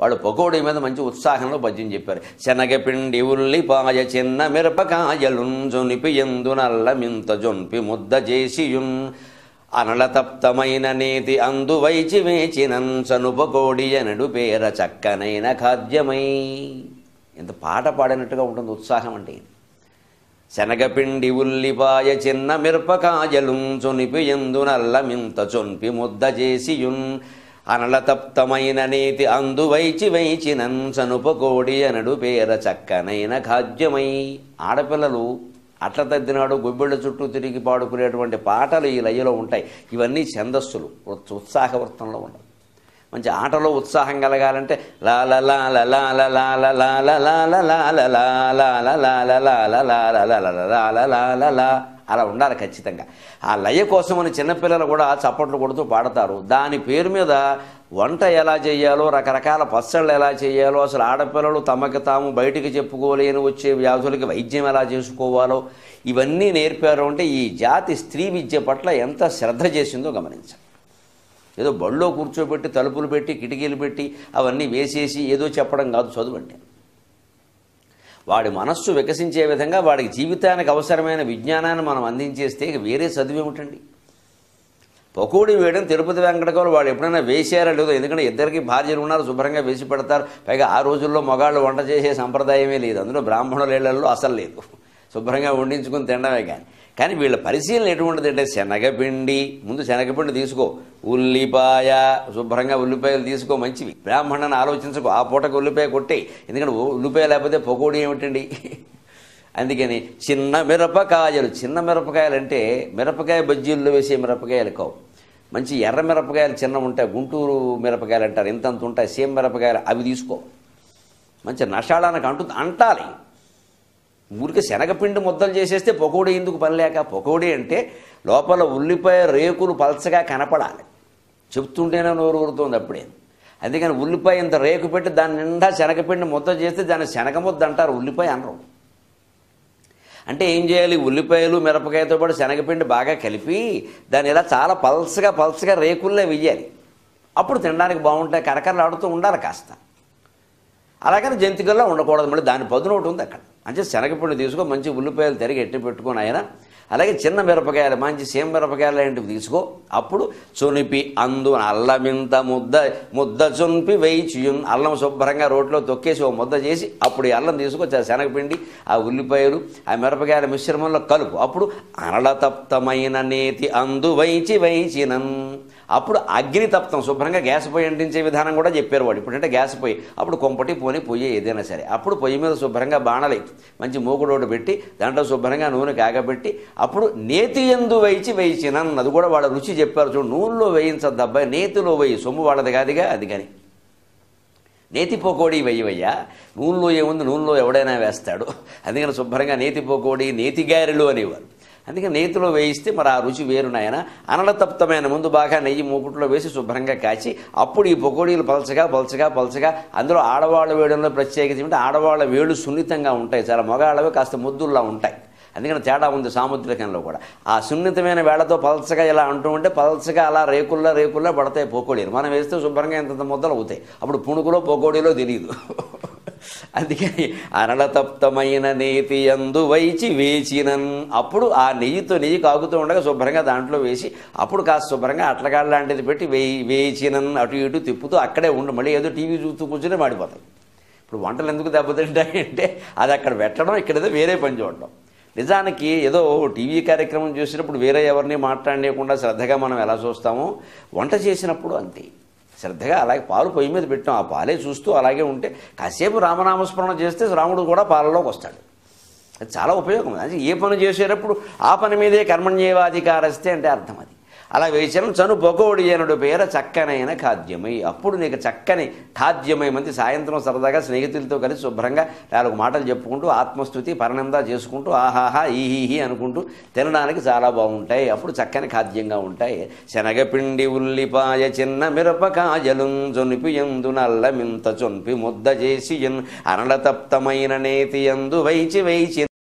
వాళ్ళు పకోడీ మీద మంచి ఉత్సాహంలో పద్యం చెప్పారు. శనగపిండి ఉల్లిపాయ చిన్న మిరపకాయలుంజొనిపి ఎందునల్లమింత జొన్పి ముద్ద చేసియున్ అనలతప్తమైన నేతి అందువైచి వేచినం సనుపకోడి అనడు పేర చక్కనైన ఖాద్యమై. ఇంత పాట పాడినట్టుగా ఉంటుంది ఉత్సాహం అంటే. శనగపిండి ఉల్లిపాయ చిన్న మిరపకాయలుంజొనిపి ఎందునల్లమింత జొన్పి ముద్ద చేసియున్ అనలతప్తమైన నేతి అందువైచి వేచినం సనుపకోడి అనడు పేర చక్కనైన ఖాద్యమై. ఆడపిల్లలు అట్ల తద్దినాడు గొబ్బిళ్ళ చుట్టూ తిరిగి పాడుకునేటువంటి పాటలు ఈ లయలో ఉంటాయి. ఇవన్నీ ఛందస్సులు, ఉత్సాహవృత్తంలో ఉండవు. మంచి ఆటలో ఉత్సాహం కలగాలంటే అలా ఉండాలి ఖచ్చితంగా. ఆ లయ కోసమని చిన్నపిల్లలు కూడా చప్పట్లు కొడుతూ పాడతారు. దాని పేరు మీద వంట ఎలా చేయాలో, రకరకాల పచ్చళ్ళు ఎలా చేయాలో, అసలు ఆడపిల్లలు తమకు తాము బయటికి చెప్పుకోలేని వచ్చే వ్యాధులకి వైద్యం ఎలా చేసుకోవాలో ఇవన్నీ నేర్పారు. అంటే ఈ జాతి స్త్రీ విద్య పట్ల ఎంత శ్రద్ధ చేసిందో గమనించాలి. ఏదో బళ్ళో కూర్చోబెట్టి తలుపులు పెట్టి కిటికీలు పెట్టి అవన్నీ వేసేసి ఏదో చెప్పడం కాదు చదువు అంటే. వాడి మనస్సు వికసించే విధంగా వాడికి జీవితానికి అవసరమైన విజ్ఞానాన్ని మనం అందించేస్తే వేరే చదువు ఏమిటండి. పకోడీ వేయడం తిరుపతి వెంకటకవులు వాడు ఎప్పుడైనా వేసారా లేదో, ఎందుకంటే ఇద్దరికి భార్యలు ఉన్నారు, శుభ్రంగా వేసి పెడతారు. పైగా ఆ రోజుల్లో మగాళ్ళు వంట చేసే సంప్రదాయమే లేదు, అందులో బ్రాహ్మణుల ఇళ్లలో అసలు లేదు, శుభ్రంగా వండించుకుని తినడమే. కానీ వీళ్ళ పరిశీలన ఎటువంటిది అంటే శనగపిండి, ముందు శనగపిండి తీసుకో, ఉల్లిపాయ శుభ్రంగా ఉల్లిపాయలు తీసుకో మంచివి, బ్రాహ్మణని ఆలోచించుకో, ఆ పూటకు ఉల్లిపాయ కొట్టేయి, ఎందుకంటే ఉల్లిపాయ లేకపోతే పకోడీ ఏమిటండి. అందుకని చిన్న మిరపకాయలు, చిన్న మిరపకాయలు అంటే మిరపకాయ బజ్జీల్లో వేసే మిరపకాయలు కావు, మంచి ఎర్ర మిరపకాయలు చిన్న ఉంటాయి, గుంటూరు మిరపకాయలు అంటారు, ఇంతంత ఉంటాయి సేమ్ మిరపకాయలు, అవి తీసుకో. మంచి నషాళానికి అంటాలి. ఊరికి శనగపిండి ముద్దలు చేసేస్తే పకోడీ ఎందుకు పని లేక. పకోడీ అంటే లోపల ఉల్లిపాయ రేకులు పలచగా కనపడాలి, చెప్తుంటేనే నోరు ఊరుతుంది అప్పుడే. అందుకని ఉల్లిపాయ ఇంత రేకు పెట్టి దాని నిండా శనగపిండి ముద్ద చేస్తే దాన్ని శనగ ముద్ద అంటారు, ఉల్లిపాయ అనరు. అంటే ఏం చేయాలి, ఉల్లిపాయలు మిరపకాయతో పాటు శనగపిండి బాగా కలిపి దాన్ని ఇలా చాలా పల్చగా రేకుల్లో వెయ్యాలి. అప్పుడు తినడానికి బాగుంటాయి, కరకరలాడుతూ ఉండాలి కాస్త. అలాగని జంతికల్లో ఉండకూడదు, మళ్ళీ దాని పదును ఒకటి ఉంది అక్కడ. అంటే శనగపిండి తీసుకో, మంచి ఉల్లిపాయలు తరిగి ఎట్టి పెట్టుకొని ఆయన, అలాగే చిన్న మిరపకాయలు మంచి సేమ్ మిరపకాయలు లాంటివి తీసుకో. అప్పుడు చొనిపి అందు అల్లమింత ముద్ద చొనిపి వేయిచియున్, అల్లం శుభ్రంగా రోట్లో తొక్కేసి ఓ ముద్ద చేసి అప్పుడు ఈ అల్లం తీసుకో, శనగపిండి ఆ ఉల్లిపాయలు ఆ మిరపకాయల మిశ్రమంలో కలుపు. అప్పుడు అనలతప్తమైన నేతి అందు వేయిచినన్, అప్పుడు అగ్నితప్తం శుభ్రంగా గ్యాస్ పొయ్యి అంటించే విధానం కూడా చెప్పారు వాడు. ఇప్పుడంటే గ్యాస్ పొయ్యి, అప్పుడు కొంపటి పోని పొయ్యి ఏదైనా సరే, అప్పుడు పొయ్యి మీద శుభ్రంగా బాణలి మంచి మూకుడోడు పెట్టి దాంట్లో శుభ్రంగా నూనె కాగబెట్టి అప్పుడు నేతి యందు వేయించినన్, అది కూడా వాళ్ళ రుచి చెప్పారు. చూడు, నూనెలో వేయించద్దు అబ్బాయి, నేతిలో వేయి, సొమ్ము వాళ్ళది కాదుగా. అది కానీ నేతి పకోడీ వెయ్యవయ్యా, నూనెలో ఏముంది, నూనెలో ఎవడైనా వేస్తాడు. అందుకని శుభ్రంగా నేతి పకోడీ, నేతి గారెలు అనేవారు. అందుకని నేతిలో వేయిస్తే మరి ఆ రుచి వేరు నాయన. అనలతప్తమైన ముందు బాగా నెయ్యి మూకుట్లో వేసి శుభ్రంగా కాచి అప్పుడు ఈ పకోడీలు పలచగా అందులో ఆడవాళ్ళ వేడుల్లో ప్రత్యేకత ఏమిటి, ఆడవాళ్ళ వేళ్ళు సున్నితంగా ఉంటాయి, చాలా మగాళ్ళవి కాస్త ముద్దుల్లా ఉంటాయి. అందుకని తేడా ఉంది సాముద్రికంలో కూడా. ఆ సున్నితమైన వేళ్లతో పలచగా ఇలా అంటూ ఉంటే పలచగా అలా రేకుల్లో పడతాయి పకోడీలు. మనం వేస్తే శుభ్రంగా ఇంత ముద్దలు అవుతాయి, అప్పుడు పుణుకులో పకోడీలో తెలియదు. అందుకని అనలతప్తమైన నేతి యందు వేచినన్, అప్పుడు ఆ నెయ్యి కాగుతూ ఉండగా శుభ్రంగా దాంట్లో వేసి అప్పుడు కాస్త శుభ్రంగా అట్లగాళ్ళ లాంటిది పెట్టి వేచినన్ అటు ఇటు తిప్పుతూ అక్కడే ఉండు, మళ్ళీ ఏదో టీవీ చూస్తూ కూర్చొని మాడిపోతాయి. ఇప్పుడు వంటలు ఎందుకు దెబ్బతింటాయంటే అది అక్కడ పెట్టడం, ఇక్కడేదో వేరే పని చూడడం. నిజానికి ఏదో టీవీ కార్యక్రమం చూసినప్పుడు వేరే ఎవరిని మాట్లాడలేకుండా శ్రద్ధగా మనం ఎలా చూస్తామో వంట చేసినప్పుడు అంతే శ్రద్ధగా అలాగే పాలు పొయ్యి మీద పెట్టాం, ఆ పాలే చూస్తూ అలాగే ఉంటే కాసేపు రామనామస్మరణ చేస్తే రాముడు కూడా పాలలోకి వస్తాడు. అది చాలా ఉపయోగం. అది ఏ పని చేసేటప్పుడు ఆ పని మీదే కర్మణ్యేవాధికారస్తే అంటే అర్థం అది. అలా వేసిన చను పకోడీ అనడు పేర చక్కనైన ఖాద్యమై, అప్పుడు నీకు చక్కని ఖాద్యమై. మంచి సాయంత్రం సరదాగా స్నేహితులతో కలిసి శుభ్రంగా 4 మాటలు చెప్పుకుంటూ ఆత్మస్తుతి పరనందా చేసుకుంటూ ఆహాహా ఈహీహి అనుకుంటూ తినడానికి చాలా బాగుంటాయి. అప్పుడు చక్కని ఖాద్యంగా ఉంటాయి. శనగపిండి ఉల్లిపాయ చిన్న మిరపకాయలుం జొనిపి యందు నల్లమింత చొన్పి ముద్ద చేసి అనలతప్తమైన నేతి యందు వేచి